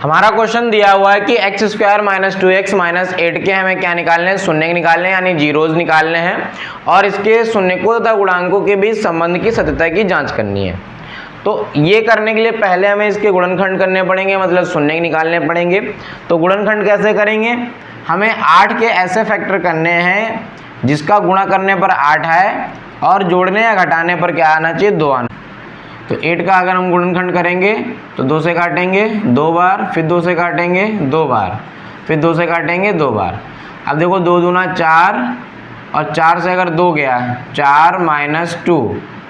हमारा क्वेश्चन दिया हुआ है कि x square minus 2x minus 8 के हमें क्या निकालने हैं, शून्य निकालने हैं, यानी जीरोज निकालने हैं और इसके शून्यकों तथा गुणांकों के बीच संबंध की सत्यता की जांच करनी है। तो ये करने के लिए पहले हमें इसके गुणनखंड करने पड़ेंगे, मतलब शून्य निकालने पड़ेंगे। तो गुणनखंड कैसे करेंगे, हमें 8 के ऐसे फैक्टर करने हैं जिसका गुणा करने पर 8 है और जोड़ने या घटाने पर क्या आना चाहिए, 2 आना। तो 8 का अगर हम गुणनखंड करेंगे तो 2 से काटेंगे 2 बार, फिर 2 से काटेंगे 2 बार, फिर 2 से काटेंगे 2 बार। अब देखो 2 दूना 4 और 4 से अगर 2 गया 4 माइनस 2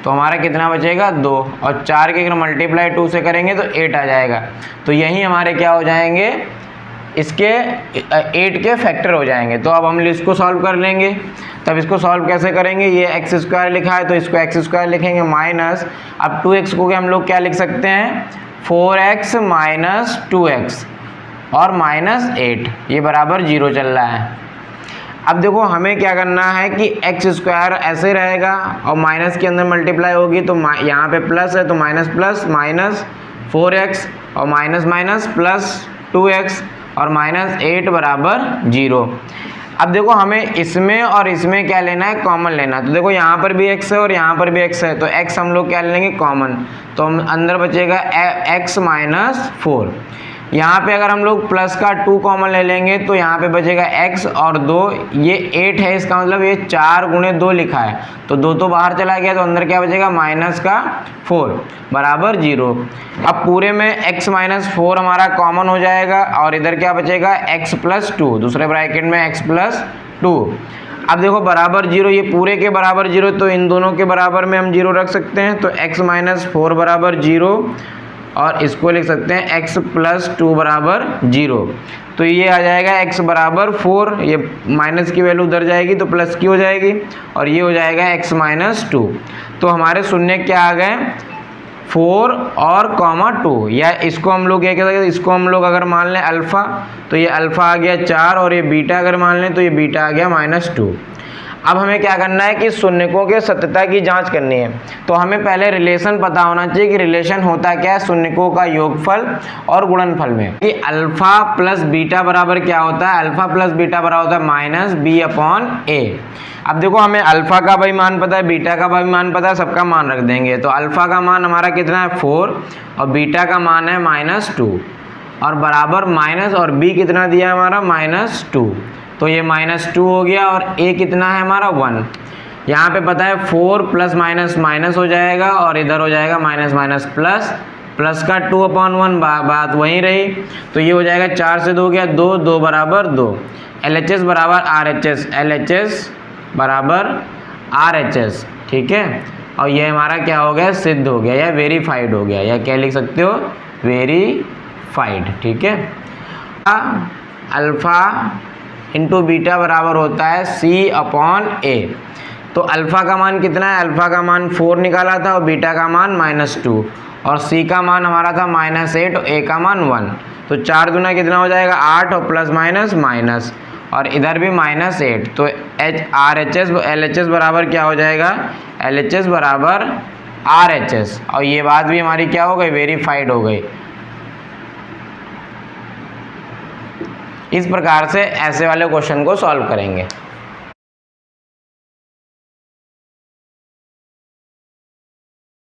तो हमारा कितना बचेगा 2, और 4 के अगर मल्टीप्लाई 2 से करेंगे तो 8 आ जाएगा। तो यही हमारे क्या हो जाएंगे, इसके 8 के फैक्टर हो जाएंगे। तो अब हम इसको सॉल्व कर लेंगे। तब इसको सॉल्व कैसे करेंगे, ये एक्स स्क्वायर लिखा है तो इसको एक्स स्क्वायर लिखेंगे माइनस, अब 2x को हम लोग क्या लिख सकते हैं, 4x माइनस 2x और माइनस 8, ये बराबर 0 चल रहा है। अब देखो हमें क्या करना है कि एक्स स्क्वायर ऐसे रहेगा और माइनस के अंदर मल्टीप्लाई होगी तो यहाँ पे प्लस है तो माइनस प्लस माइनस 4x और माइनस माइनस प्लस 2x और माइनस 8 बराबर 0। अब देखो हमें इसमें और इसमें क्या लेना है, कॉमन लेना है। तो देखो यहाँ पर भी x है और यहाँ पर भी x है, तो x हम लोग क्या लेंगे, कॉमन। तो हम अंदर बचेगा x माइनस 4। यहाँ पे अगर हम लोग प्लस का 2 कॉमन ले लेंगे तो यहाँ पे बचेगा x और 2, ये 8 है, इसका मतलब ये 4 गुणे 2 लिखा है तो 2 तो बाहर चला गया, तो अंदर क्या बचेगा माइनस का 4 बराबर 0। अब पूरे में x माइनस 4 हमारा कॉमन हो जाएगा और इधर क्या बचेगा x प्लस 2, दूसरे ब्रैकेट में x प्लस 2। अब देखो बराबर 0, ये पूरे के बराबर 0 तो इन दोनों के बराबर में हम 0 रख सकते हैं। तो x माइनस 4 बराबर 0 और इसको लिख सकते हैं x प्लस 2 बराबर 0। तो ये आ जाएगा x बराबर 4, ये माइनस की वैल्यू उधर जाएगी तो प्लस की हो जाएगी और ये हो जाएगा x माइनस 2। तो हमारे शून्य क्या आ गए, 4 और कॉमा 2, या इसको हम लोग क्या कह सकते हैं, इसको हम लोग अगर मान लें अल्फ़ा तो ये अल्फ़ा आ गया 4 और ये बीटा अगर मान लें तो ये बीटा आ गया माइनस 2। अब हमें क्या करना है कि शून्यकों के सत्यता की जांच करनी है। तो हमें पहले रिलेशन पता होना चाहिए कि रिलेशन होता क्या है शून्यकों का योगफल और गुणनफल में, कि अल्फा प्लस बीटा बराबर क्या होता है, अल्फा प्लस बीटा बराबर होता है माइनस बी अपॉन ए। अब देखो हमें अल्फा का भी मान पता है, बीटा का भी मान पता है, सबका मान रख देंगे। तो अल्फा का मान हमारा कितना है 4 और बीटा का मान है माइनस 2 और बराबर माइनस, और बी कितना दिया है हमारा माइनस 2, तो ये माइनस 2 हो गया और a कितना है हमारा 1। यहाँ पे पता है 4 प्लस माइनस माइनस हो जाएगा और इधर हो जाएगा माइनस माइनस प्लस, प्लस का 2 अपॉन 1 बात वहीं रही। तो ये हो जाएगा 4 से 2 गया 2, 2 बराबर 2। LHS बराबर RHS, LHS बराबर RHS, ठीक है। और ये हमारा क्या हो गया, सिद्ध हो गया या वेरीफाइड हो गया, या क्या लिख सकते हो, वेरीफाइड, ठीक है। अल्फा इंटू बीटा बराबर होता है C अपॉन A। तो अल्फ़ा का मान कितना है, अल्फ़ा का मान 4 निकाला था और बीटा का मान माइनस 2 और C का मान हमारा था माइनस 8 और A का मान 1। तो 4 दूना कितना हो जाएगा 8 और प्लस माइनस माइनस और इधर भी माइनस 8। तो LHS बराबर क्या हो जाएगा, LHS बराबर RHS, और ये बात भी हमारी क्या हो गई, वेरीफाइड हो गई। इस प्रकार से ऐसे वाले क्वेश्चन को सॉल्व करेंगे।